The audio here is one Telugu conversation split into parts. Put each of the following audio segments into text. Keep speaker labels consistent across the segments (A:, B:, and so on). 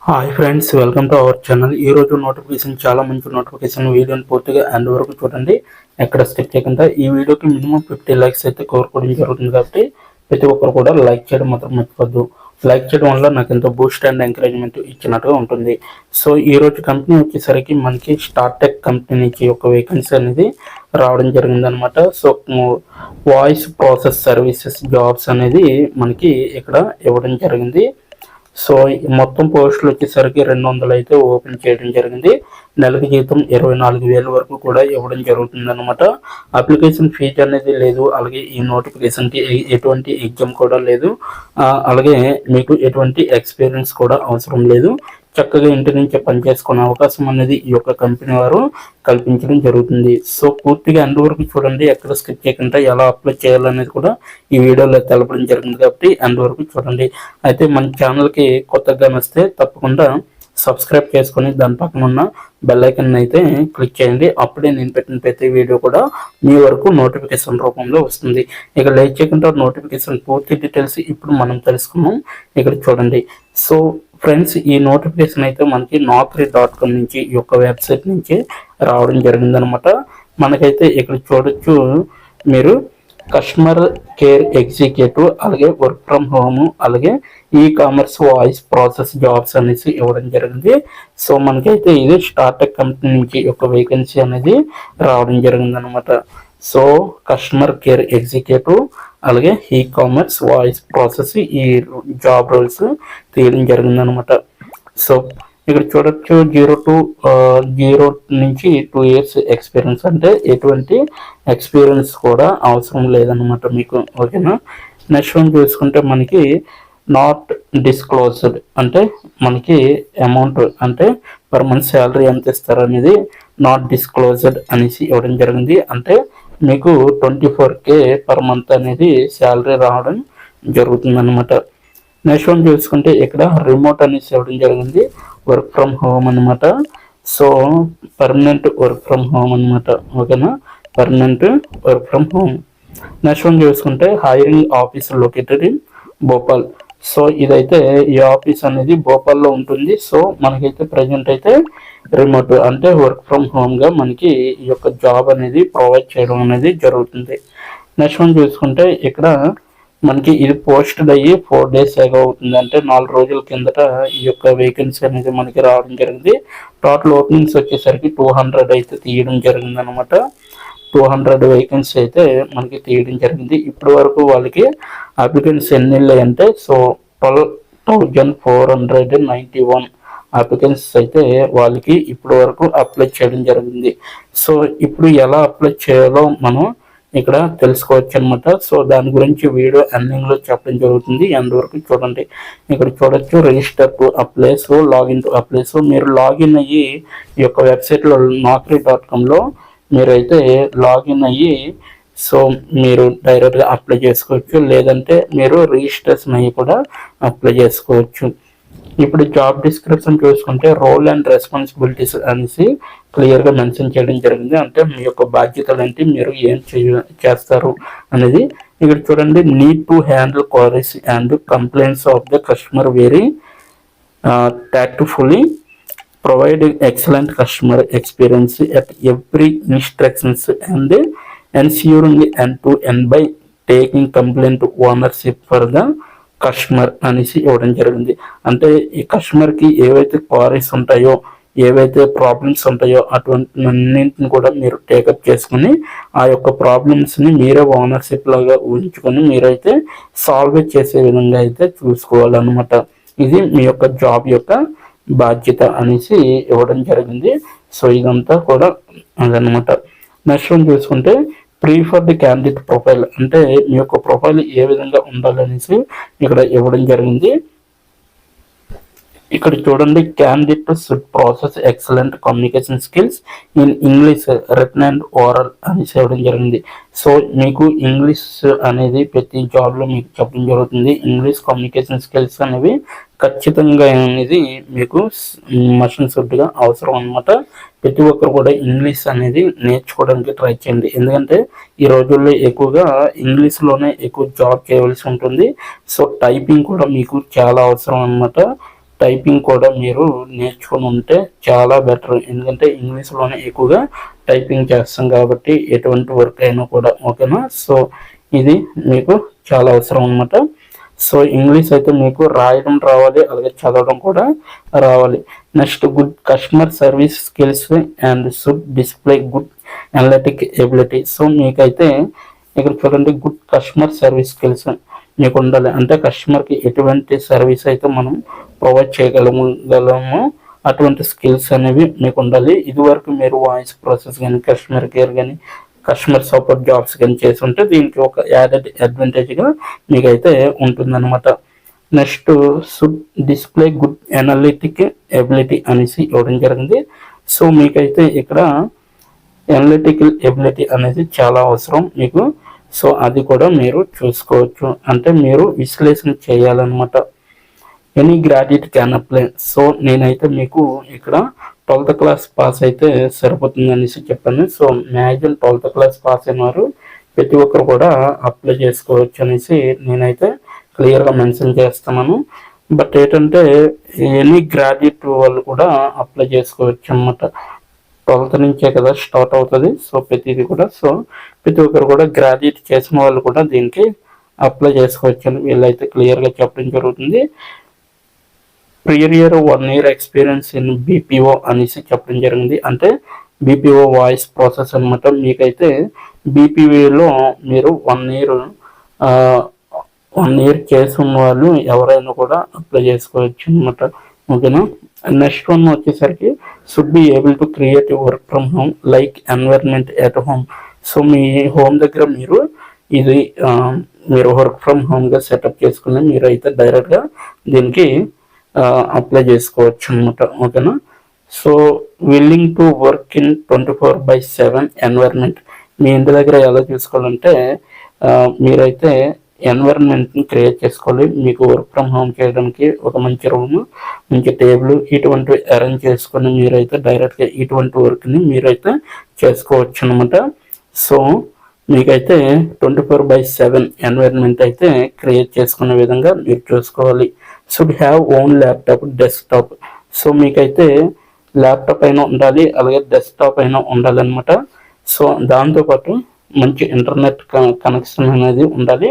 A: Hi friends, welcome to our channel. ఈ రోజు నోటిఫికేషన్ చాలా మంచి నోటిఫికేషన్. వీడియోని పూర్తిగా ఎండ్ వరకు చూడండి, ఎక్కడ స్కిప్ చేయకుండా. ఈ వీడియోకి మినిమం 50 లైక్స్ అయితే కోరుకోవడం జరుగుతుంది కాబట్టి ప్రతి ఒక్కరు కూడా లైక్ చేయడం మాత్రం మర్చిపోద్దు. లైక్ చేయడం వల్ల నాకు ఎంతో బూస్ట్ అండ్ ఎంకరేజ్మెంట్ ఇచ్చినట్టుగా ఉంటుంది. సో ఈ రోజు కంపెనీ వచ్చేసరికి మనకి స్టార్టెక్ కంపెనీ నుంచి ఒక వేకెన్సీ అనేది రావడం జరిగింది అనమాట. So voice process services jobs అనేది మనకి ఇక్కడ ఇవ్వడం జరిగింది. సో మొత్తం పోస్టులు వచ్చేసరికి 200 అయితే ఓపెన్ చేయడం జరిగింది. నెలకి జీతం 24,000 వరకు కూడా ఇవ్వడం జరుగుతుంది అనమాట. అప్లికేషన్ ఫీజు అనేది లేదు. అలాగే ఈ నోటిఫికేషన్కి ఎటువంటి ఎగ్జామ్ కూడా లేదు. అలాగే మీకు ఎటువంటి ఎక్స్పీరియన్స్ కూడా అవసరం లేదు. చక్కగా ఇంటి నుంచే పనిచేసుకునే అవకాశం అనేది ఈ యొక్క కంపెనీ వారు కల్పించడం జరుగుతుంది. సో పూర్తిగా ఎండ్ వరకు చూడండి, ఎక్కడ స్కిప్ చేయకుండా ఎలా అప్లై చేయాలనేది కూడా ఈ వీడియోలో తెలపడం జరిగింది కాబట్టి ఎండ్ వరకు చూడండి. అయితే మన ఛానల్కి కొత్తగా వస్తే తప్పకుండా సబ్స్క్రైబ్ చేసుకొని దాని పక్కన ఉన్న బెల్ ఐకాన్ అయితే క్లిక్ చేయండి. అప్పుడే నేను పెట్టిన ప్రతి వీడియో కూడా మీ వరకు నోటిఫికేషన్ రూపంలో వస్తుంది. ఇక లేట్ చేయకుండా నోటిఫికేషన్ పూర్తి డీటెయిల్స్ ఇప్పుడు మనం తెలుసుకున్నాం. ఇక్కడ చూడండి. సో ఫ్రెండ్స్, ఈ నోటిఫికేషన్ అయితే మనకి naukri.com నుంచి ఈ యొక్క వెబ్సైట్ నుంచి రావడం జరిగిందనమాట. మనకైతే ఇక్కడ చూడొచ్చు మీరు కస్టమర్ కేర్ ఎగ్జిక్యూటివ్, అలాగే వర్క్ ఫ్రమ్ హోమ్, అలాగే e commerce voice process jobs అనేసి ఇవ్వడం జరిగింది. సో మనకైతే ఇది స్టార్టప్ కంపెనీ నుంచి ఒక వేకెన్సీ అనేది రావడం జరిగింది అనమాట. సో కస్టమర్ కేర్ ఎగ్జిక్యూటివ్, అలాగే ఈ కామర్స్ వాయిస్ ప్రాసెస్ ఈ జాబ్ రోల్స్ తీయడం జరిగింది అనమాట. సో ఇక్కడ చూడొచ్చు 0 నుంచి 2 ఇయర్స్ ఎక్స్పీరియన్స్, అంటే ఎటువంటి ఎక్స్పీరియన్స్ కూడా అవసరం లేదనమాట మీకు. ఓకేనా. నెక్స్ట్ వన్ చూసుకుంటే మనకి నాట్ డిస్క్లోజ్డ్, అంటే మనకి అమౌంట్ అంటే పర్ మంత్ శాలరీ ఎంత ఇస్తారు అనేది నాట్ డిస్క్లోజ్డ్ అనేసి ఇవ్వడం జరిగింది. అంటే మీకు 24K పర్ మంత్ అనేది శాలరీ రావడం జరుగుతుంది అనమాట. నెక్స్ట్ వన్ చూసుకుంటే ఇక్కడ రిమోట్ అనేసి ఇవ్వడం జరిగింది, వర్క్ ఫ్రమ్ హోమ్ అనమాట. So permanent work from home అనమాట. ఓకేనా, permanent work from home. Next one చూసుకుంటే hiring office located in Bhopal. So ఇదైతే ఈ ఆఫీస్ అనేది భోపాల్లో ఉంటుంది. సో మనకైతే ప్రజెంట్ అయితే రిమోట్ అంటే వర్క్ ఫ్రమ్ హోమ్గా మనకి ఈ యొక్క జాబ్ అనేది ప్రొవైడ్ చేయడం అనేది జరుగుతుంది. నెక్స్ట్ వన్ చూసుకుంటే ఇక్కడ మనకి ఇది పోస్ట్ అయ్యి 4 days ఏగా అవుతుంది, అంటే 4 రోజుల కిందట ఈ యొక్క వేకెన్సీ అనేది మనకి రావడం జరిగింది. టోటల్ ఓపెనింగ్స్ వచ్చేసరికి 200 అయితే తీయడం జరిగింది అనమాట. 200 వేకెన్సీ అయితే మనకి తీయడం జరిగింది. ఇప్పటి వరకు వాళ్ళకి అప్లికెంట్స్ ఎన్ని అంటే సో 12,491 అప్లికెంట్స్ అయితే వాళ్ళకి ఇప్పటి వరకు అప్లై చేయడం జరిగింది. సో ఇప్పుడు ఎలా అప్లై చేయాలో మనం ఇక్కడ తెలుసుకోవచ్చు అనమాట. సో దాని గురించి వీడియో ఎండింగ్ లో చెప్పడం జరుగుతుంది, ఎండ్ వరకు చూడండి. ఇక్కడ చూడొచ్చు register to apply, so login to apply. So మీరు లాగిన్ అయ్యి ఈ యొక్క వెబ్సైట్లో naukri.comలో మీరైతే లాగిన్ అయ్యి సో మీరు డైరెక్ట్గా అప్లై చేసుకోవచ్చు, లేదంటే మీరు రిజిస్ట్రేషన్ అయ్యి కూడా అప్లై చేసుకోవచ్చు. ఇప్పుడు జాబ్ డిస్క్రిప్షన్ చూసుకుంటే రోల్ అండ్ రెస్పాన్సిబిలిటీస్ అనేసి క్లియర్గా మెన్షన్ చేయడం జరిగింది. అంటే మీ యొక్క బాధ్యతలు ఏంటి, మీరు ఏం చేస్తారు అనేది. ఇక్కడ చూడండి, need to handle queries and complaints of the customer very tactfully, provide excellent customer experience at every instructions and ensuring end to end by taking complaint ownership for the customer అనేసి ఇవ్వడం జరిగింది. అంటే ఈ కస్టమర్కి ఏవైతే క్వారీస్ ఉంటాయో, ఏవైతే ప్రాబ్లమ్స్ ఉంటాయో అటువంటి అన్నింటిని కూడా మీరు టేకప్ చేసుకుని ఆ యొక్క ప్రాబ్లమ్స్ని మీరే ఓనర్షిప్ లాగా ఊహించుకొని మీరైతే సాల్వ్ చేసే విధంగా అయితే చూసుకోవాలన్నమాట. ఇది మీ యొక్క జాబ్ యొక్క బాధ్యత అనేసి ఇవ్వడం జరిగింది. సో ఇదంతా కూడా అదనమాట. నెక్స్ట్ వన్ చూసుకుంటే ప్రిఫర్డ్ క్యాండిడేట్ ప్రొఫైల్, అంటే మీ యొక్క ప్రొఫైల్ ఏ విధంగా ఉండాలనేసి ఇక్కడ ఇవ్వడం జరిగింది. ఇక్కడ చూడండి, candidate should process excellent communication skills in English written and oral అని చెప్పడం జరిగింది. సో మీకు ఇంగ్లీష్ అనేది ప్రతి జాబ్లో మీకు చెప్పడం జరుగుతుంది. ఇంగ్లీష్ కమ్యూనికేషన్ స్కిల్స్ అనేవి ఖచ్చితంగా అనేది మీకు మషన్ షుడ్గా అవసరం అనమాట. ప్రతి ఒక్కరు కూడా ఇంగ్లీష్ అనేది నేర్చుకోవడానికి ట్రై చేయండి, ఎందుకంటే ఈ రోజుల్లో ఎక్కువగా ఇంగ్లీష్లోనే ఎక్కువ జాబ్ చేయవలసి ఉంటుంది. సో టైపింగ్ కూడా మీకు చాలా అవసరం అనమాట. టైపింగ్ కూడా మీరు నేర్చుకుని ఉంటే చాలా బెటర్. ఎందుకంటే ఇంగ్లీష్లోనే ఎక్కువగా టైపింగ్ చేస్తాం కాబట్టి ఎటువంటి వర్క్ అయినా కూడా, ఓకేనా. సో ఇది మీకు చాలా అవసరం అనమాట. సో ఇంగ్లీష్ అయితే మీకు రాయడం రావాలి, అలాగే చదవడం కూడా రావాలి. Next good customer service skills and should display good analytic ability. So మీకైతే ఇక్కడ చూడండి, గుడ్ కస్టమర్ సర్వీస్ స్కిల్స్ మీకు ఉండాలి. అంటే కస్టమర్కి ఎటువంటి సర్వీస్ అయితే మనం ప్రొవైడ్ చేయగలము అటువంటి స్కిల్స్ అనేవి మీకు ఉండాలి. ఇదివరకు మీరు వాయిస్ ప్రాసెస్ కానీ, కస్టమర్ కేర్ కానీ, కస్టమర్ సపోర్ట్ జాబ్స్ కానీ చేసి ఉంటే దీనికి ఒక యాడెడ్ అడ్వాంటేజ్గా మీకైతే ఉంటుందన్నమాట. Next should display good analytic ability అనేసి ఇవ్వడం జరిగింది. సో మీకైతే ఇక్కడ అనలిటికల్ ఎబిలిటీ అనేది చాలా అవసరం మీకు. సో అది కూడా మీరు చూసుకోవచ్చు, అంటే మీరు విశ్లేషణ చేయాలన్నమాట. Any graduate can apply. So నేనైతే మీకు ఇక్కడ 12th క్లాస్ పాస్ అయితే సరిపోతుంది అనేసి చెప్పాను. So maximum 12th class pass అయిన వారు ప్రతి ఒక్కరు కూడా అప్లై చేసుకోవచ్చు అనేసి నేనైతే క్లియర్గా మెన్షన్ చేస్తున్నాను. బట్ ఏంటంటే ఎనీ గ్రాడ్యుయేట్ వాళ్ళు కూడా అప్లై చేసుకోవచ్చు అన్నమాట. 12th నుంచే కదా స్టార్ట్ అవుతుంది. సో ప్రతిది కూడా, సో ప్రతి ఒక్కరు కూడా గ్రాడ్యుయేట్ చేసిన వాళ్ళు కూడా దీనికి అప్లై చేసుకోవచ్చు అని వీళ్ళైతే క్లియర్గా చెప్పడం జరుగుతుంది. Prior 1 year experience in BPO అనేసి చెప్పడం జరిగింది. అంటే బీపీఓ వాయిస్ ప్రాసెస్ అనమాట. మీకైతే బీపీఓలో మీరు 1 year చేసి ఉన్న వాళ్ళు ఎవరైనా కూడా అప్లై చేసుకోవచ్చు అనమాట, ఓకేనా. నెక్స్ట్ వన్ వచ్చేసరికి should be able to create work from home like environment at home. So me home దగ్గర మీరు ఇది మీరు వర్క్ ఫ్రమ్ హోమ్గా సెటప్ చేసుకుని మీరు అయితే డైరెక్ట్గా దీనికి అప్లై చేసుకోవచ్చు అనమాట, ఓకేనా. So willing to work in 24/7 environment. మీ ఇంటి దగ్గర ఎలా చూసుకోవాలంటే మీరైతే ఎన్వైర్న్మెంట్ని క్రియేట్ చేసుకోవాలి. మీకు వర్క్ ఫ్రమ్ హోమ్ చేయడానికి ఒక మంచి రూమ్, మంచి టేబుల్ ఇటువంటివి అరేంజ్ చేసుకొని మీరైతే డైరెక్ట్గా ఇటువంటి వర్క్ని మీరైతే చేసుకోవచ్చు అనమాట. సో మీకైతే 24/7 ఎన్వైర్న్మెంట్ అయితే క్రియేట్ చేసుకునే విధంగా మీరు చూసుకోవాలి. Should have own laptop, desktop. So మీకైతే ల్యాప్టాప్ అయినా ఉండాలి, అలాగే డెస్క్టాప్ అయినా ఉండాలన్నమాట. సో దాంతోపాటు మంచి ఇంటర్నెట్ కనెక్షన్ అనేది ఉండాలి.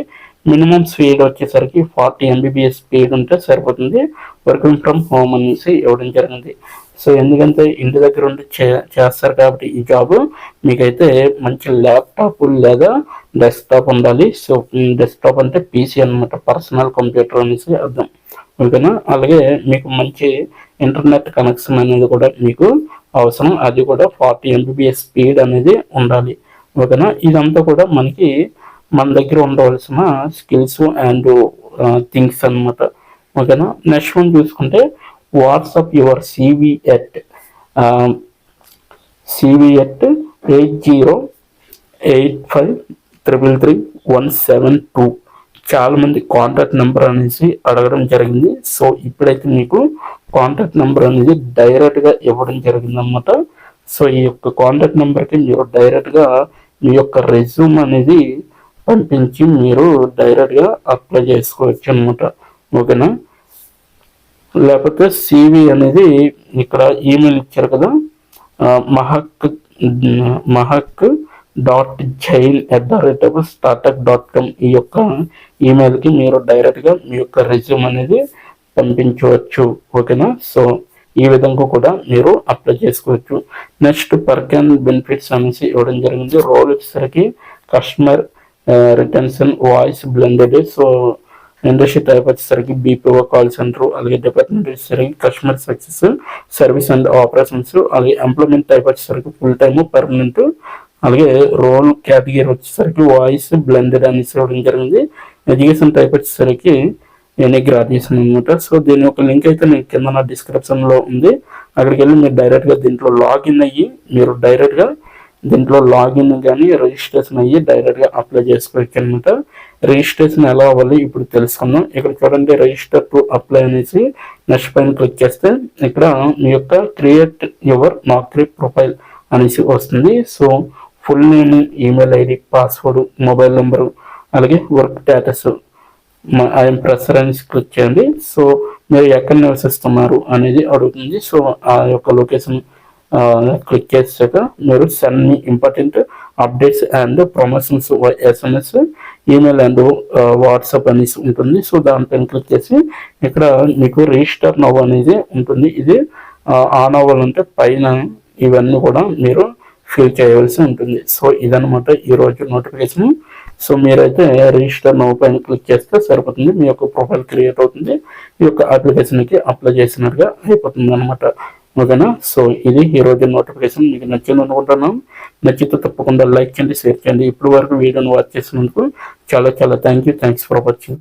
A: మినిమం స్పీడ్ వచ్చేసరికి 40 MBPS స్పీడ్ ఉంటే సరిపోతుంది. వర్కింగ్ ఫ్రమ్ హోమ్ అనేసి ఇవ్వడం జరిగింది. సో ఎందుకంటే ఇంటి దగ్గర ఉండి చేస్తారు కాబట్టి ఈ జాబ్ మీకైతే మంచి ల్యాప్టాప్ లేదా డెస్క్టాప్ ఉండాలి. సో డెస్క్టాప్ అంటే పీసీ అనమాట, పర్సనల్ కంప్యూటర్ అనేసి అర్థం, ఓకేనా. అలాగే మీకు మంచి ఇంటర్నెట్ కనెక్షన్ అనేది కూడా మీకు అవసరం. అది కూడా 40 MBPS స్పీడ్ అనేది ఉండాలి, ఓకేనా. ఇదంతా కూడా మన దగ్గర ఉండవలసిన స్కిల్స్ అండ్ థింగ్స్ అనమాట, ఓకేనా. నెక్స్ట్ వన్ చూసుకుంటే వాట్సాప్ యువర్ CV at 8085333172. చాలా మంది కాంటాక్ట్ నెంబర్ అనేసి అడగడం జరిగింది. సో ఇప్పుడైతే మీకు కాంటాక్ట్ నెంబర్ అనేది డైరెక్ట్గా ఇవ్వడం జరిగింది అనమాట. సో ఈ యొక్క కాంటాక్ట్ నెంబర్కి మీరు డైరెక్ట్గా మీ యొక్క రెజ్యూమ్ అనేది పంపించి మీరు డైరెక్ట్గా అప్లై చేసుకోవచ్చు అనమాట, ఓకేనా. లేకపోతే CV అనేది ఇక్కడ ఈమెయిల్ ఇచ్చారు కదా, mahak.jain@startup.com ఈ యొక్క ఈమెయిల్కి మీరు డైరెక్ట్గా మీ యొక్క రెజ్యూమ్ అనేది పంపించవచ్చు, ఓకేనా. సో ఈ విధంగా కూడా మీరు అప్లై చేసుకోవచ్చు. నెక్స్ట్ పర్క్ అండ్ బెనిఫిట్స్ అనేసి ఇవ్వడం జరిగింది. రోల్ వచ్చేసరికి customer retention voice blended. So industry type వచ్చేసరికి BPO కాల్ సెంటర్, అలాగే డిపార్ట్మెంట్ వచ్చేసరికి customer success service and operations, అలాగే ఎంప్లాయ్మెంట్ టైప్ వచ్చేసరికి ఫుల్ టైమ్ పర్మనెంట్, అలాగే రోల్ కేటగిరీ వచ్చేసరికి వాయిస్ బ్లెండెడ్ అనేసి ఇవ్వడం జరిగింది. ఎడ్యుకేషన్ టైప్ వచ్చేసరికి ఎనీ గ్రాడ్యుయేషన్ అనమాట. సో దీని యొక్క లింక్ అయితే నేను కింద నా డిస్క్రిప్షన్లో ఉంది. అక్కడికి వెళ్ళి మీరు డైరెక్ట్గా దీంట్లో లాగిన్ అయ్యి మీరు డైరెక్ట్గా దీంట్లో లాగిన్ కానీ రిజిస్ట్రేషన్ అయ్యి డైరెక్ట్గా అప్లై చేసుకోవచ్చు అనమాట. రిజిస్ట్రేషన్ ఎలా అవ్వాలి ఇప్పుడు తెలుసుకుందాం. ఇక్కడ చూడండి రిజిస్టర్ టు అప్లై అనేసి నెక్స్ట్ పైన క్లిక్ చేస్తే ఇక్కడ మీ యొక్క క్రియేట్ యువర్ నాకరీ ప్రొఫైల్ అనేసి వస్తుంది. So full name, email ID, password, mobile number, అలాగే వర్క్ స్టేటస్ ఐఎమ్ ప్రెసర్ అనేసి క్లిక్ చేయండి. సో మీరు ఎక్కడ నివసిస్తున్నారు అనేది అడుగుతుంది. సో ఆ యొక్క లొకేషన్ క్లిక్ చేసాక మీరు send me important updates and promotions SMS, email and WhatsApp అనేసి ఉంటుంది. సో దానిపైన క్లిక్ చేసి ఇక్కడ మీకు రిజిస్టర్ నవ్ అనేది ఉంటుంది. ఇది ఆన్ అవ్వాలంటే పైన ఇవన్నీ కూడా మీరు ఫిల్ చేయవలసి ఉంటుంది. సో ఇదనమాట ఈరోజు నోటిఫికేషన్. సో మీరైతే రిజిస్టర్ నౌ పైన క్లిక్ చేస్తే సరిపోతుంది, మీ యొక్క ప్రొఫైల్ క్రియేట్ అవుతుంది, ఈ యొక్క అప్లికేషన్కి అప్లై చేసినట్టుగా అయిపోతుంది అనమాట. ఓకేనా? సో ఇది ఈరోజు నోటిఫికేషన్. మీకు నచ్చింది అనుకుంటున్నాను. నచ్చితే తప్పకుండా లైక్ చేయండి, షేర్ చేయండి. ఇప్పుడు వరకు వీడియోని వాచ్ చేసినందుకు చాలా చాలా థ్యాంక్స్ ఫర్ వాచింగ్.